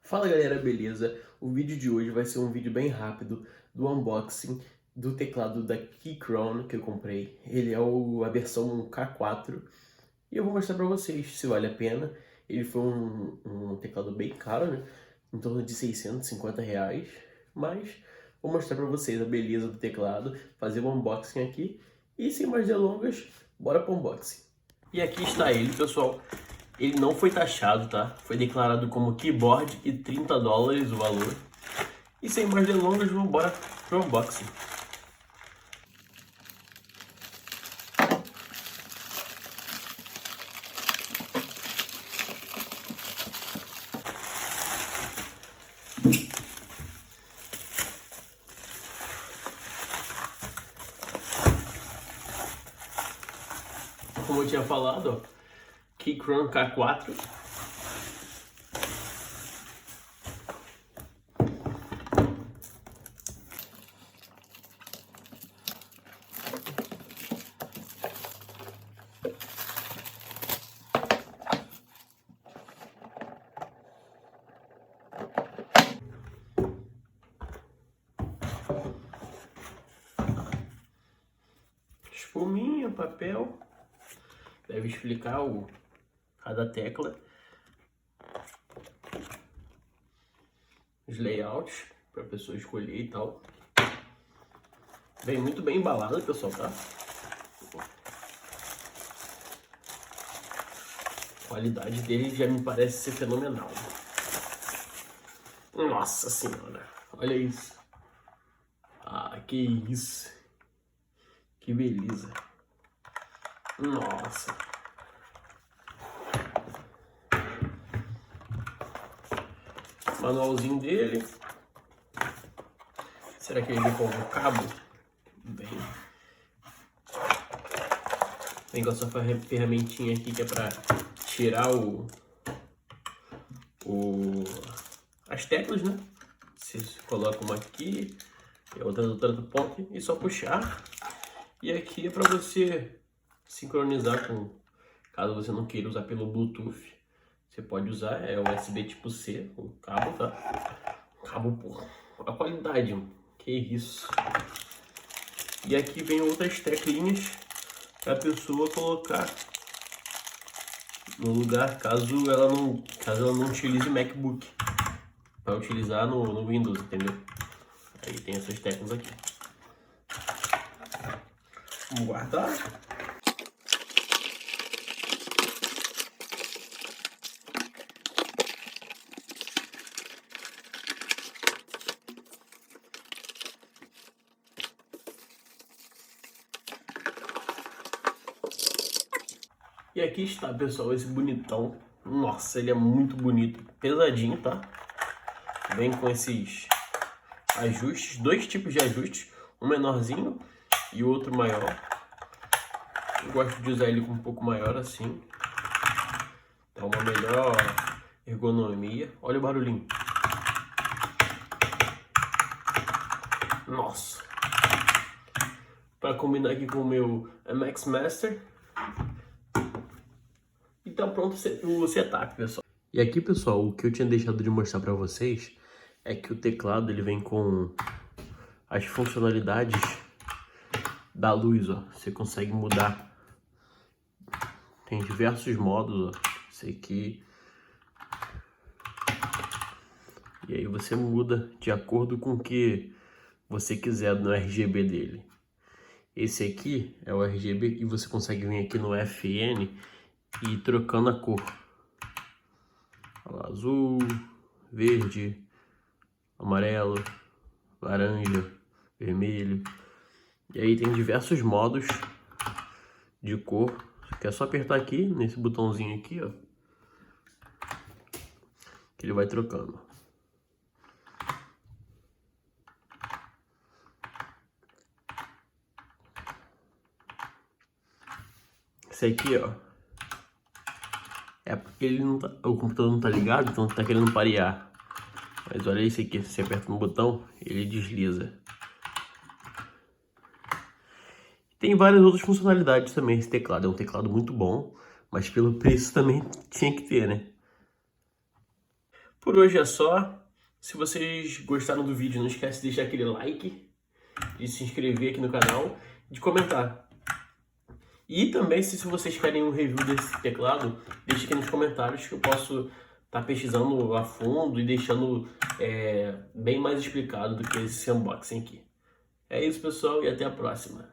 Fala galera, beleza? O vídeo de hoje vai ser um vídeo bem rápido do unboxing do teclado da Keychron que eu comprei. Ele é a versão K4 e eu vou mostrar pra vocês se vale a pena. Ele foi um teclado bem caro, né? Em torno de R$ 650, mas vou mostrar pra vocês a beleza do teclado, fazer um unboxing aqui e sem mais delongas, bora pro unboxing. E aqui está ele, pessoal. Ele não foi taxado, tá? Foi declarado como keyboard e $30 o valor. E sem mais delongas, vamos embora pro unboxing. Como eu tinha falado, ó, Keychron K4. Espuminha, papel. Deve explicar cada tecla. Os layouts para a pessoa escolher e tal. Vem muito bem embalado, pessoal, tá? A qualidade dele já me parece ser fenomenal. Nossa senhora, olha isso. Ah, que isso. Que beleza. Nossa. Manualzinho dele. Será que ele vem com um cabo? Vem com essa ferramentinha aqui que é pra tirar as teclas, né? Você coloca uma aqui e a outra do outro ponto e só puxar. E aqui é para você sincronizar com, caso você não queira usar pelo Bluetooth, você pode usar, é USB tipo C, o cabo, tá? Cabo, porra, a qualidade, mano. Que isso. E aqui vem outras teclinhas para a pessoa colocar no lugar, caso ela não utilize MacBook, para utilizar no Windows, entendeu? Aí tem essas teclas aqui. Vamos guardar. E aqui está, pessoal, esse bonitão. Nossa, ele é muito bonito, pesadinho, tá? Vem com esses ajustes, dois tipos de ajustes, um menorzinho e o outro maior. Eu gosto de usar ele com um pouco maior assim, dá uma melhor ergonomia. Olha o barulhinho. Nossa! Para combinar aqui com o meu MX Master. E tá pronto o setup, pessoal. E aqui, pessoal, o que eu tinha deixado de mostrar para vocês é que o teclado ele vem com as funcionalidades da luz, ó. Você consegue mudar. Tem diversos modos, ó. Esse aqui. E aí você muda de acordo com o que você quiser no RGB dele. Esse aqui é o RGB e você consegue vir aqui no FN e ir trocando a cor. Olha lá, azul, verde, amarelo, laranja, vermelho. E aí tem diversos modos de cor. Que é só apertar aqui, nesse botãozinho aqui, ó. Que ele vai trocando. Esse aqui, ó. É porque ele não tá, o computador não tá ligado, então tá querendo parear. Mas olha esse aqui, se você aperta no botão, ele desliza. Tem várias outras funcionalidades também esse teclado. É um teclado muito bom, mas pelo preço também tinha que ter, né? Por hoje é só. Se vocês gostaram do vídeo, não esquece de deixar aquele like, de se inscrever aqui no canal, de comentar. E também, se vocês querem um review desse teclado, deixe aqui nos comentários que eu posso estar pesquisando a fundo e deixando bem mais explicado do que esse unboxing aqui. É isso, pessoal, e até a próxima.